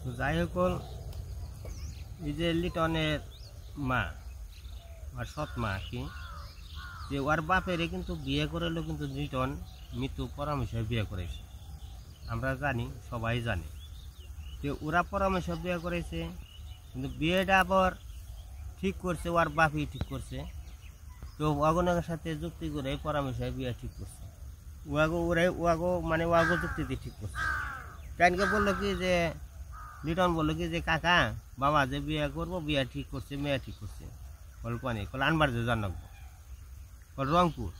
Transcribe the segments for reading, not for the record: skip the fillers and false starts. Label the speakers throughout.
Speaker 1: তো যাই হোক, এই যে লিটনের মা আর সৎ মা আর কি, যে ওর বাপেরে কিন্তু বিয়ে করেলেও কিন্তু লিটন মৃত্যু পরামর্শে বিয়ে করেছে, আমরা জানি, সবাই জানে। যে ওরা পরামর্শ বিয়ে করেছে, কিন্তু বিয়েটা আবার ঠিক করছে ওর বাপই ঠিক করছে। তো ওয়াগনের সাথে যুক্তি করে পরামর্শ বিয়ে ঠিক করছে, ওয়াগো যুক্তিতে ঠিক করছে। কেনকে বললো কি যে লিটন বললো কি যে কাকা বাবা যে বিয়ে করবো, বিয়ে ঠিক করছে, মেয়ে ঠিক করছে। বল কোয়ানি কল আনবার যে জানাবো, বল রংপুর।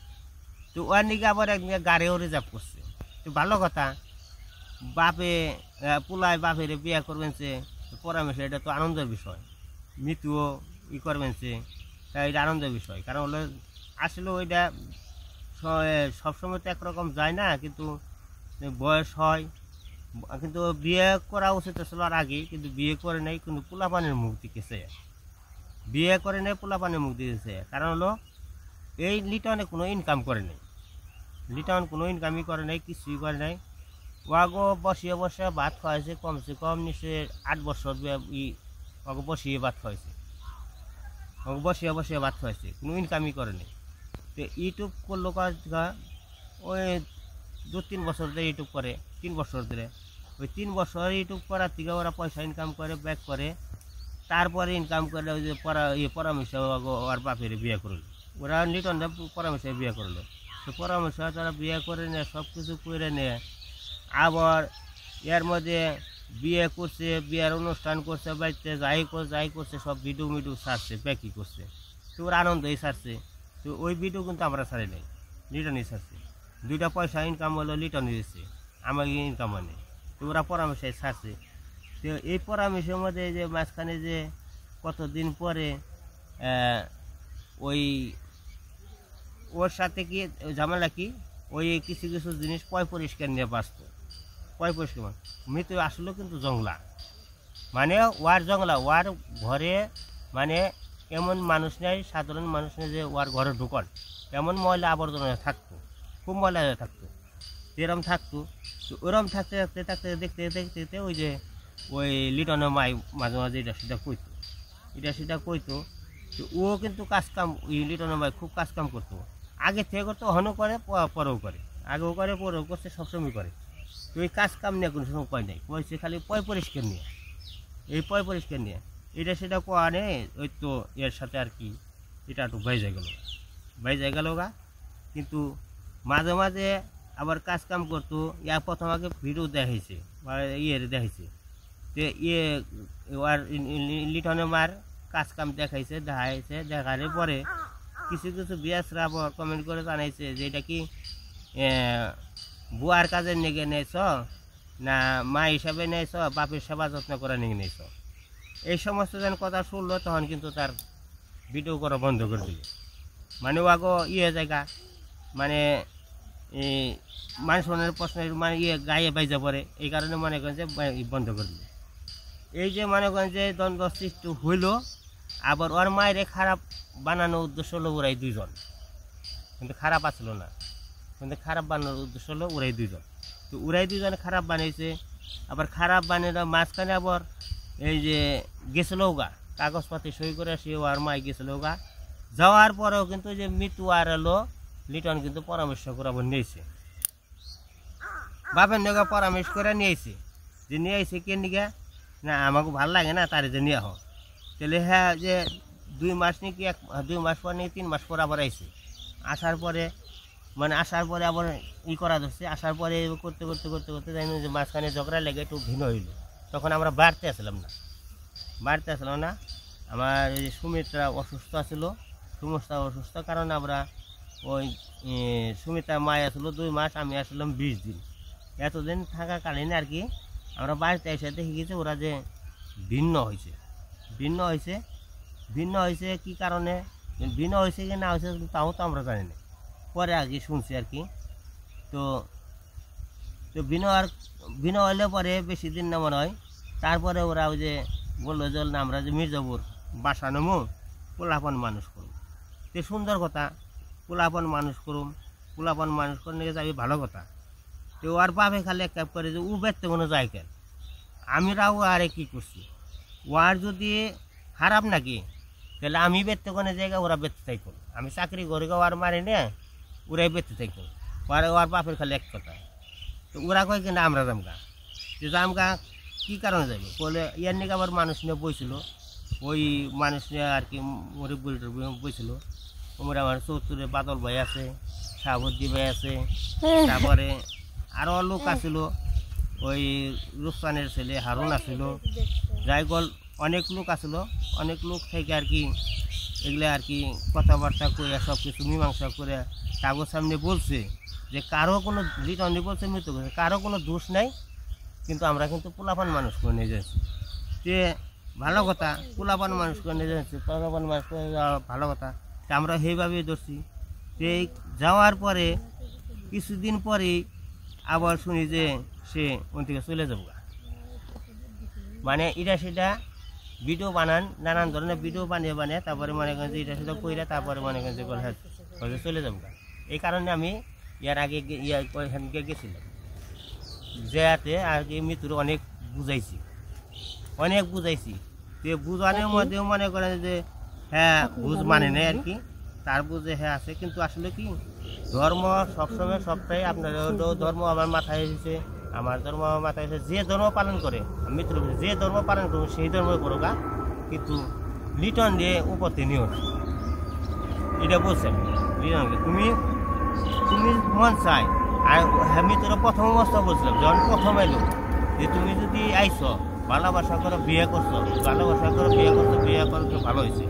Speaker 1: তো ওর নিকে আবার একদিন গাড়িও রিজার্ভ করছে। তো ভালো কথা, বাপে পোলায় বাপের বিয়ে করবেন সে পরামর্শ, এটা তো আনন্দের বিষয়। মৃত্যুও করবেন সে, তাই এটা আনন্দের বিষয়। কারণ হলো আসলে ওইটা সবসময় তো একরকম যায় না, কিন্তু বয়স হয়। কিন্তু বিয়ে করা উচিত ছিল আর আগে, কিন্তু বিয়ে করে নেই, কিন্তু পোলাপানের মুখ দিকেছে, বিয়ে করে নেই, পোলাপানের মুখ দিয়েছে। কারণ হলো এই লিটনে কোনো ইনকাম করে নেই, লিটন কোনো ইনকামই করে নাই, কিছুই করে নাই। ওয়াগো বসিয়ে বসে ভাত খাওয়াইছে, কমসে কম নিশ্চয় 8 বছর ওয়াগো বসিয়ে ভাত খাওয়াইছে, ওকে বসিয়ে বসিয়ে ভাত খাওয়াইছে, কোনো ইনকামই করে নেই। তো ইউটিউব করলো ওই 2-3 বছর ধরে ইউটিউব করে, 3 বছর ধরে। ওই 3 বছর ইউটিউব করার থেকে ওরা পয়সা ইনকাম করে, ব্যাক করে, তারপরে ইনকাম করে ওই যে পরামর্শ ওর বাপের বিয়ে করলো, ওরা লিটন পরামর্শে বিয়ে করলো। তো পরামর্শ তারা বিয়ে করে নেয়, সব কিছু করে নেয়। আবার এর মধ্যে বিয়ে করছে, বিয়ের অনুষ্ঠান করছে, বাড়িতে যাই করছে, সব ভিডিও মিডিও ছাড়ছে, ব্যাকই করছে। তো ওর আনন্দই ছাড়ছে। তো ওই ভিডিও কিন্তু আমরা ছাড়ি নাই, লিটনই ছাড়ছে। 2টা পয়সা ইনকাম হলো লিটন দিয়েছে, আমাকে ইনকাম হয় নেই। তো ওরা পরামর্শে ছাড়ছে। তো এই পরামর্শের মধ্যে যে মাঝখানে যে কতদিন পরে ওই ওর সাথে কি ঝামেলা কি, ওই কিছু কিছু জিনিস পরিষ্কার নিয়ে বাঁচত, পরিষ্কার মৃত্যু আসলেও কিন্তু জংলা, মানে ওয়ার জংলা, ওয়ার ঘরে মানে এমন মানুষ নেই, সাধারণ মানুষ নেই যে ওয়ার ঘরে ঢুকন, এমন ময়লা আবর্জনা থাকতো, খুব ময়লা থাকতো, এরম থাকতো। তো ওরম থাকতে থাকতে থাকতে দেখতে দেখতে দেখতে ওই যে ওই লিটনের মাই মাঝে মাঝে এটা সেটা কইতো। তো ও কিন্তু কাজকাম, ওই লিটনের মাই খুব কাজকাম করতো, আগে থেকে করতো, হনও করে, পরেও করে, আগেও করে, পরেও করছে, সবসময় করে। তো ওই কাজ কাম নিয়ে কোনো সময় কয় নাই, কয়েছে খালি পরিষ্কার নিয়ে, এই পরিষ্কার নিয়ে এটা সেটা কোয়া নেই। ওই তো এর সাথে আর কি এটা একটু বাইজা গেল গা। কিন্তু মাঝে মাঝে আবার কাজ কাম করতো। প্রথম আগে ভিডিও দেখাইছে, দেখাইছে, তো আর লিটনের মার কাজ কাম দেখাইছে, দেখানোর পরে কিছু কিছু বিয়াসরা আবার কমেন্ট করে জানাইছে যে এটা কি বুয়ার কাজে নিয়ে নেছ না মা হিসাবে নেছ, বাপের সেবা যত্ন করে নিয়ে নেছ। এই সমস্ত যেন কথা শুনলো, তখন কিন্তু তার ভিডিও করা বন্ধ করে দিল। মানে ও আগো জায়গা, মানে মানুষের প্রশ্নের মানে গায়ে বাইজা পড়ে, এই কারণে মনে করেন যে বন্ধ করে দিল। এই যে মনে করেন যে দ্বন্দ্ব সৃষ্টি হইল। আবার ওর মায়ের খারাপ বানানোর উদ্দেশ্য হলো ওরাই 2 জন, কিন্তু খারাপ আসলো না, কিন্তু খারাপ বানানোর উদ্দেশ্য হলো ওরাই 2 জন। তো ওরাই 2 জন খারাপ বানিয়েছে। আবার খারাপ বানিয়ে মাঝখানে আবার এই যে গেছিলো গা, কাগজপাতি সই করে সে ওর মায় গেছিলো গা। যাওয়ার পরেও কিন্তু যে মৃত্যু আর এলো, লিটন কিন্তু পরামর্শ করে আবার নিয়েছে, বাপের নগা পরামর্শ করে নিয়েছে। যে নিয়ে আইছে কে নিগা, না আমাকে ভালো লাগে না তার যে নিয়ে হোক। তাহলে হ্যাঁ, যে 2 মাস নাকি 2 মাস পর নাকি 3 মাস পর আবার আইছে। আসার পরে আবার করা ধরছে। আসার পরে করতে করতে করতে করতে জানি যে মাঝখানে ঝগড়া লেগে একটু ভিন্ন হইল। তখন আমরা বাড়তে আসলাম না, আমার ওই সুমিত্রা অসুস্থ ছিল, অসুস্থ কারণে আমরা ওই সুমিত্রা মায় আসলো 2 মাস, আমি আসলাম 20 দিন। এতদিন থাকাকালীন আর কি আমরা বাড়িতে এসে দেখে গেছি ওরা যে ভিন্ন হয়েছে কি কারণে ভিন্ন হয়েছে কি না হয়েছে তাও তো আমরা জানি না, পরে আর কি শুনছি আর কি। তো ভিন্ন হলে পরে বেশি দিন না মনে হয়, তারপরে ওরা ওই যে বললো যে না আমরা যে মির্জাপুর বাসা নেবো, পোলাপন মানুষ করুম। তো সুন্দর কথা, পোলাপন মানুষ করে নিয়ে যাবি, ভালো কথা। তো ওর বাপে খালি এক কাপ করে যে ও বেরতে কোনো যায় কেন, আমরাও আরে কি করছি ওর যদি খারাপ নাকি তাহলে আমি বেঁচতে কোনো জায়গায় ওরা বেঁচতে থাকবো আমি চাকরি করে ওর মারি নে ওরাই বেঁচতে থাকবো ওর বাপের খালি এক কথা তো ওরা কয় কিনা আমরা জামগা যে জামগা কী কারণে যাবে বলে ইয়ার নাকি আবার মানুষ নিয়ে বইছিল ওই মানুষ নিয়ে আর কি মরিব বইছিল ওমরা আমার চৌত্তরে বাদল ভাই আছে শাহাবুদ্দি ভাই আছে তারপরে আরও লোক আসিল ওই রুস্তানের ছেলে হারুন আসিল যাই গল অনেক লোক আসিল অনেক লোক থেকে আর কি এগুলো আর কি কথাবার্তা করে সব কিছু মীমাংসা করে কাগজ সামনে বলছে যে কারো কোনো রিটার্নি বলছে মৃত্যু করছে কারো কোনো দোষ নাই কিন্তু আমরা কিন্তু পোলাপান মানুষ করে নিয়ে যাচ্ছি যে ভালো কথা পোলাপান মানুষ করে নিয়ে যাচ্ছি পোলাপান মানুষ করে যাওয়া ভালো কথা তা আমরা সেইভাবেই ধরছি যে যাওয়ার পরে কিছুদিন পরেই আবার শুনি যে সে ওন থেকে চলে যাবো মানে এটা সেটা ভিডিও বানান নানান ধরনের ভিডিও বানিয়ে তারপরে মনে করেন যে এটা সেটা কইরা তারপরে মনে করেন যে চলে যাবো এই কারণে আমি ইয়ার আগে ওইখানকে গেছিলাম যেতে আর কি মৃত্যুর অনেক বুঝাইছি যে বুঝানোর মধ্যেও মনে করেন যে হ্যাঁ বুঝ মানে নেই আর কি তার বুঝে হ্যাঁ আছে কিন্তু আসলে কি ধর্ম সবসময় সবটাই আপনার ধর্ম আমার মাথায় এসেছে আমার ধর্ম আমার মাথায় এসেছে যে ধর্ম পালন করে মৃত্যুর যে ধর্ম পালন করবো সেই ধর্ম করো গা কিন্তু লিটন দিয়ে উপরতে নিও না এটা বলছেন লিটন তুমি মন চাই আর আমি তোরা প্রথম অবস্থা বলছিলাম যখন প্রথম এলো যে তুমি যদি আইসো ভালোবাসা করে বিয়ে করছো বিয়ে করতে ভালো হয়েছে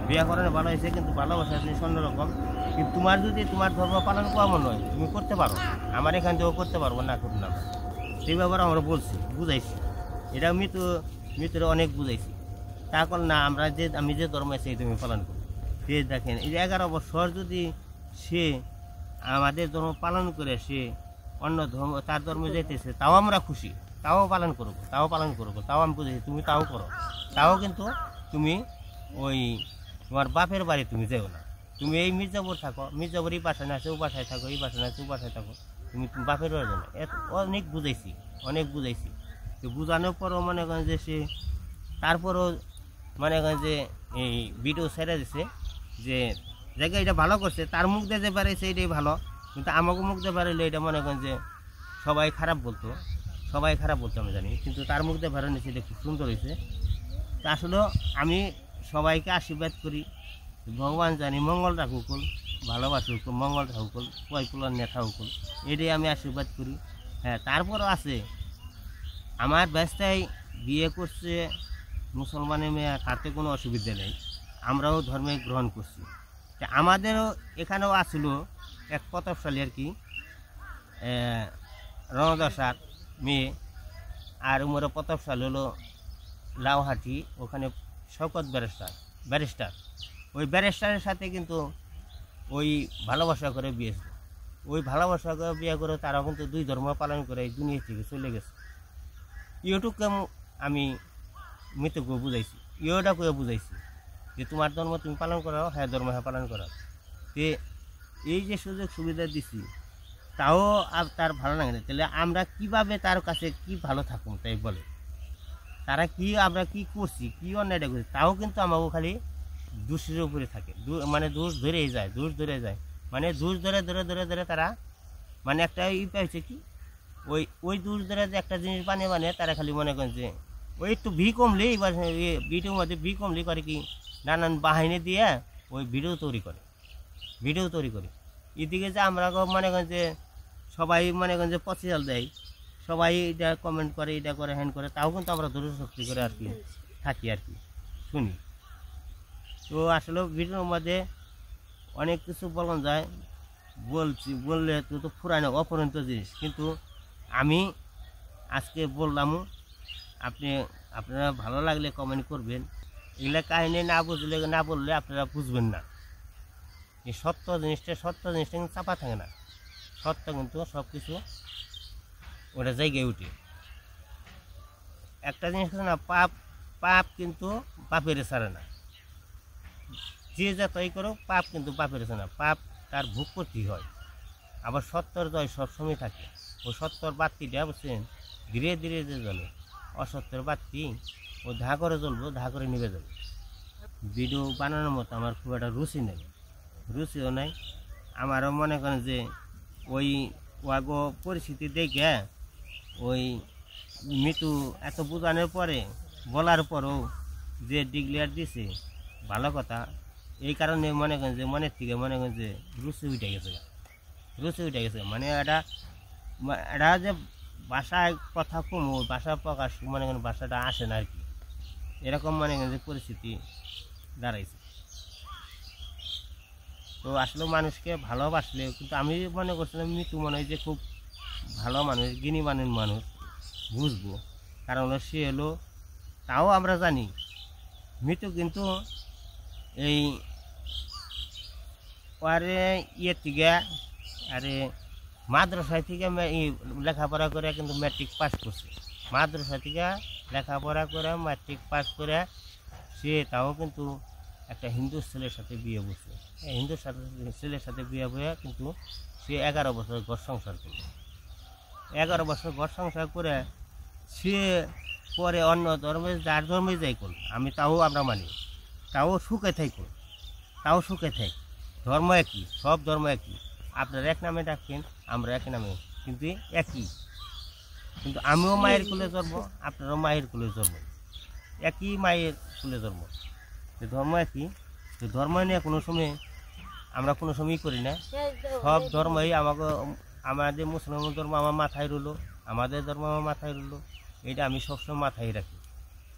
Speaker 1: বিয়ে করানো ভালো হয়েছে কিন্তু ভালোবাসা জিনিস অন্যরকম কিন্তু তোমার যদি তোমার ধর্ম পালন করা নয় তুমি করতে পারো আমার এখান থেকেও করতে পারবো না করুন না সেই ব্যাপারে আমরা বলছি বুঝাইছি এটা মৃত্যুরে অনেক বুঝাইছি তা কল না আমি যে ধর্ম সেই তুমি পালন করি সে দেখেন এই 11 বছর যদি সে আমাদের ধর্ম পালন করে সে অন্য ধর্ম তার ধর্মে যেতেছে তাও আমরা খুশি তাও পালন করবো তাও আমি বুঝেছি তুমি তাও করো তাও কিন্তু তুমি ওই তোমার বাপের বাড়ি তুমি যেও না তুমি এই মির্জাপুর থাকো মির্জাপুর এই বাসায় না আছে ও বাসায় থাকো এই বাসায় না আছে ও বাসায় থাকো তুমি বাপের বাড়ি যাও না অনেক বুঝাইছি তো বুঝানোর পরও মনে করেন যে সে তারপরও মনে করেন যে এই ভিডিও ছেড়ে দিছে যে জায়গায় এটা ভালো করছে তার মুখ দিতে পারেছে এটাই ভালো কিন্তু আমাকে মুখ দিতে পারলে এটা মনে করেন যে সবাই খারাপ বলতো আমি জানি কিন্তু তার মুখ দিয়ে ভালো নিয়েছে এটা খুব সুন্দর হয়েছে তা আসলে আমি সবাইকে আশীর্বাদ করি ভগবান জানি মঙ্গল রাখুকল ভালোবাসুক মঙ্গল রাখুকল পয়পুলার নেতা হুকুল এটাই আমি আশীর্বাদ করি হ্যাঁ তারপরও আছে আমার ব্যস্তায় বিয়ে করছে মুসলমানের মেয়ে তাতে কোনো অসুবিধা নেই আমরাও ধর্মে গ্রহণ করছি আমাদেরও এখানেও আসছিল এক প্রতাপশালী আর কি রণদশার মেয়ে আর উমরে প্রতাপশালী হলো লাউহাটি ওখানে শওকত ব্যারিস্টার ওই ব্যারিস্টারের সাথে কিন্তু ওই ভালোবাসা করে বিয়ে করে তারা কিন্তু দুই ধর্ম পালন করে এই দুনিয়া থেকে চলে গেছে ইউটিউবকে আমি মৃত্যুকে বুঝাইছি বুঝাইছি যে তোমার ধর্ম তুমি পালন করো হ্যাঁ ধর্ম হ্যাঁ পালন করো যে এই যে সুযোগ সুবিধা দিছি তাও আর তার ভালো লাগে না তাহলে আমরা কিভাবে তার কাছে কি ভালো থাকুন তাই বলে তারা কি আমরা কি করছি কি অন্যায়টা করছি তাও কিন্তু আমাকে খালি দোষের উপরে থাকে মানে দোষ ধরেই যায় মানে দোষ ধরে তারা মানে একটা পাইছে কি ওই দোষ ধরে যে একটা জিনিস বানিয়ে তারা খালি মনে করেন যে ওই একটু ভি কমলেই ভিডিওর মধ্যে ভি কমলেই করে কি নানান বাহিনী দিয়ে ওই ভিডিও তৈরি করে এদিকে যে আমরা মনে করেন যে সবাই মনে করেন যে পচিয়াল দেয় সবাই এটা কমেন্ট করে এটা করে হ্যান্ড করে তাও কিন্তু আমরা ধৈর্য শক্তি করে আর কি থাকি আর কি শুনি তো আসলে ভিডিওর মধ্যে অনেক কিছু বলানো যায় বললে তো পুরানো অপরন্ত জিনিস কিন্তু আমি আজকে বললামও আপনারা ভালো লাগলে কমেন্ট করবেন এগুলা কাহিনী না বললে আপনারা বুঝবেন না এই সত্য জিনিসটা কিন্তু চাপা থাকে না সত্য কিন্তু সব কিছু ওটা জায়গায় উঠে একটা জিনিস না পাপ কিন্তু বাপের ছাড়ে না যে যতই করো পাপ কিন্তু বাপের ছাড়ে না পাপ তার ভোগ করতেই হয় আবার সত্যর জয় সবসময় থাকে ওই সত্যর বাতিটা বুঝছেন ধীরে ধীরে যে জ্বলে অসত্যের বাতি ও ধা করে জ্বলবো, ধা করে নিভে যাবে। ভিডিও বানানোর মতো আমার খুব একটা রুচি নেই, রুচিও নাই। আমারও মনে করেন যে ওই ওয়াগো পরিস্থিতি দেখে ওই মৃত্যু এত বোঝানোর পরে বলার পরও যে ডিক্লেয়ার দিছে ভালো কথা, এই কারণে মনে করেন যে মনের থেকে মনে করেন যে রুচি উঠে গেছে, রুচি উঠে গেছে। মানে এটা যে ভাষায় কথা কম, ওই ভাষা প্রকাশ মনে করেন ভাষাটা আসে না আর কি, এরকম মনে করেন যে পরিস্থিতি দাঁড়াইছে। তো আসলে মানুষকে ভালোবাসলে, কিন্তু আমি মনে করছিলাম মৃত্যু মনে হয় যে খুব ভালো মানুষ, জ্ঞানী মানুষ, বুঝবো। কারণ হলো সে হলো, তাও আমরা জানি মৃত্যু কিন্তু এই আরে থেকে আরে মাদ্রাসা থেকে লেখাপড়া করে কিন্তু ম্যাট্রিক পাস করছে, মাদ্রাসা থেকে লেখাপড়া করে ম্যাট্রিক পাস করে সে তাও কিন্তু একটা হিন্দু ছেলের সাথে বিয়ে বসে, হিন্দু ছেলের সাথে বিয়ে বয়ে কিন্তু সে 11 বছর ঘর সংসার করল। 11 বছর ঘর সংসার করে সে পরে অন্য ধর্মে, যার ধর্মে যাই কোন, আমি তাও আমরা মানি, তাও সুখে থাকি, তাও সুখে থাকি, ধর্ম একই, সব ধর্ম একই। আপনারা এক নামে ডাকেন, আমরা এক নামে, কিন্তু একই। কিন্তু আমিও মায়ের কুলে জন্ম, আপনারাও মায়ের কুলে জন্ম, একই মায়ের কুলে জন্ম, ধর্ম একই। ধর্ম নিয়ে কোনো সময় আমরা কোনো সময়ই করি না, সব ধর্মই আমাদের মুসলমান ধর্ম আমার মাথায় রইলো, আমাদের ধর্ম আমার মাথায় রইলো, এটা আমি সবসময় মাথায় রাখি,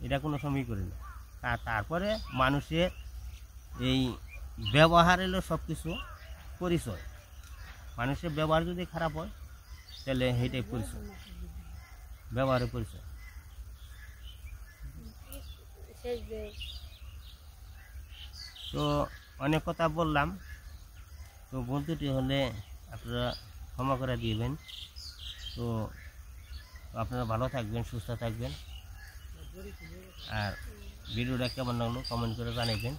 Speaker 1: এটা কোনো সময়ই করি না। তারপরে মানুষের এই ব্যবহার এলো সব কিছু পরিচয়, মানুষের ব্যবহার যদি খারাপ হয় তাহলে সেইটাই পরিচয়, ব্যবহারের পরিচয়। তো অনেক কথা বললাম, তো ভুল ত্রুটি হলে আপনারা ক্ষমা করে দিবেন। তো আপনারা ভালো থাকবেন, সুস্থ থাকবেন, আর ভিডিওটা কেমন লাগলো কমেন্ট করে জানাবেন।